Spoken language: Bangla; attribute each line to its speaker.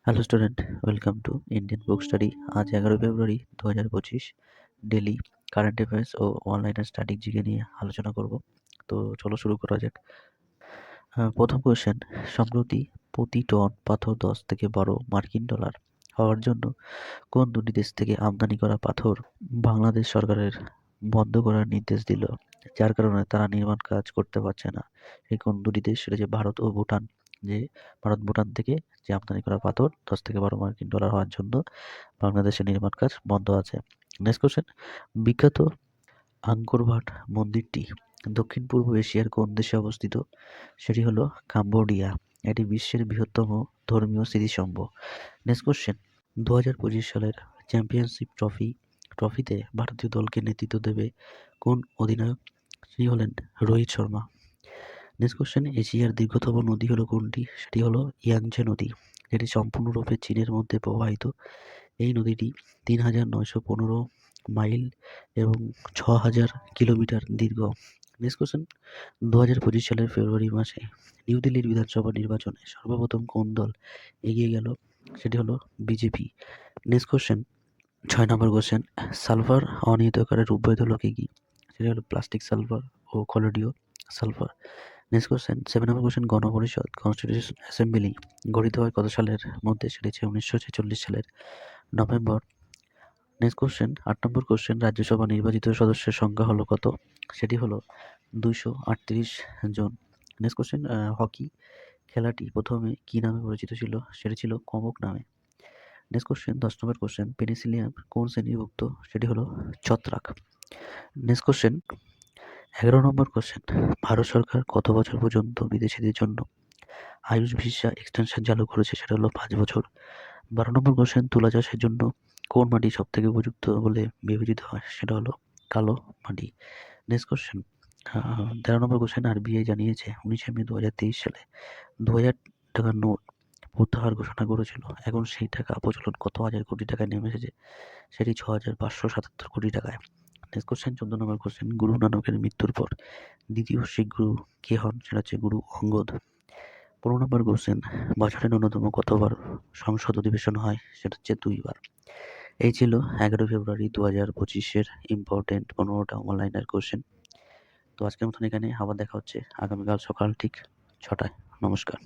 Speaker 1: Hello student, welcome to Indian book study. আজ 11 ফেব্রুয়ারি 2025 ডেলি কারেন্ট অ্যাফেয়ার্স ও অনলাইন স্টাডি জিকে নিয়ে আলোচনা করব। তো চলো শুরু করা যাক। প্রথম কোয়েশ্চেন, সম্প্রতি প্রতি টন পাথর 10 থেকে 12 মার্কিন ডলার হওয়ার জন্য কোন দুটি দেশ থেকে আমদানি করা পাথর বাংলাদেশ সরকারের বন্ধ করার নির্দেশ দিল, যার কারণে তারা নির্মাণ কাজ করতে পারছে না? এই কোন দুটি দেশ? সেটা যে ভারত ও ভুটান। যে ভারত ভুটান থেকে যে আমদানি করা পাথর 10 থেকে 12 মার্কিন ডলার হওয়ার জন্য বাংলাদেশের নির্মাণ কাজ বন্ধ আছে। নেক্সট কোশ্চেন, বিখ্যাত আঙ্কর ভাট মন্দিরটি দক্ষিণ পূর্ব এশিয়ার কোন দেশে অবস্থিত? সেটি হলো কাম্বোডিয়া। এটি বিশ্বের বৃহত্তম ধর্মীয় স্মৃতিস্তম্ভ। নেক্সট কোশ্চেন, 2025 সালের চ্যাম্পিয়নশিপ ট্রফিতে ভারতীয় দলকে নেতৃত্ব দেবে কোন অধিনায়ক? তিনি হলেন রোহিত শর্মা। নেক্সট কোশ্চেন, এশিয়ার দীর্ঘতম নদী হলো কোনটি? সেটি হলো ইয়াংচে নদী, যেটি সম্পূর্ণরূপে চীনের মধ্যে প্রবাহিত। এই নদীটি 3,915 মাইল এবং 6,000 কিলোমিটার দীর্ঘ। নেক্সট কোশ্চেন, 2025 সালের ফেব্রুয়ারি মাসে নিউ দিল্লির বিধানসভা নির্বাচনে সর্বপ্রথম কোন দল এগিয়ে গেল? সেটি হলো বিজেপি। নেক্সট কোশ্চেন, 6 নম্বর কোশ্চেন, সালফার অনিয়মিতকারের উদ্ভিদ হলো কি? সেটি হলো প্লাস্টিক সালফার ও কলোডিও সালফার। নেক্সট কোশ্চেন, 7 নম্বর কোশ্চেন, গণপরিষদ কনস্টিটিউশন অ্যাসেম্বলি গঠিত হয় কত সালের মধ্যে? সেটি হচ্ছে 1946 সালের নভেম্বর। নেক্সট কোশ্চেন, 8 নম্বর কোশ্চেন, রাজ্যসভা নির্বাচিত সদস্যের সংখ্যা হলো কত? সেটি হলো 238 জন। নেক্সট কোশ্চেন, হকি খেলাটি প্রথমে কি নামে পরিচিত ছিল? সেটি ছিল কমক নামে। নেক্সট কোশ্চেন, 10 নম্বর কোশ্চেন, পেনিসিলিয়াম কোন শ্রেণীভুক্ত? সেটি হলো ছত্রাক। নেক্সট কোশ্চেন, 11 নম্বর কোশ্চেন, ভারত সরকার কত বছর পর্যন্ত বিদেশিদের জন্য আয়ুষ ভিসা এক্সটেনশন চালু করেছে? সেটা হলো 5 বছর। 12 নম্বর কোশ্চেন, তুলা চাষের জন্য কোন মাটি সব থেকে উপযুক্ত বলে বিবেচিত হয়? সেটা হলো কালো মাটি। নেক্সট কোশ্চেন, 13 নম্বর কোশ্চেন, আরবিআই জানিয়েছে 19 মে 2023 সালে 2000 টাকার নোট প্রত্যাহার ঘোষণা করেছিল। এখন সেই টাকা প্রচলন কত হাজার কোটি টাকায় নেমে এসেছে? সেটি 6,577 কোটি টাকায়। নেক্সট কোশ্চেন, 14 নম্বর কোশ্চেন, গুরু নানকের মৃত্যুর পর দ্বিতীয় শিখ গুরু কে হন? সেটা হচ্ছে গুরু অঙ্গদ। 15 নম্বর কোশ্চেন, বছরে ন্যূনতম কতবার সংসদ অধিবেশন হয়? সেটা হচ্ছে 2বার। এই ছিল 11 ফেব্রুয়ারি 2025-এর ইম্পর্টেন্ট 15টা অনলাইনের কোশ্চেন। তো আজকের মতন এখানে, আবার দেখা হচ্ছে আগামীকাল সকাল ঠিক 6টায়। নমস্কার।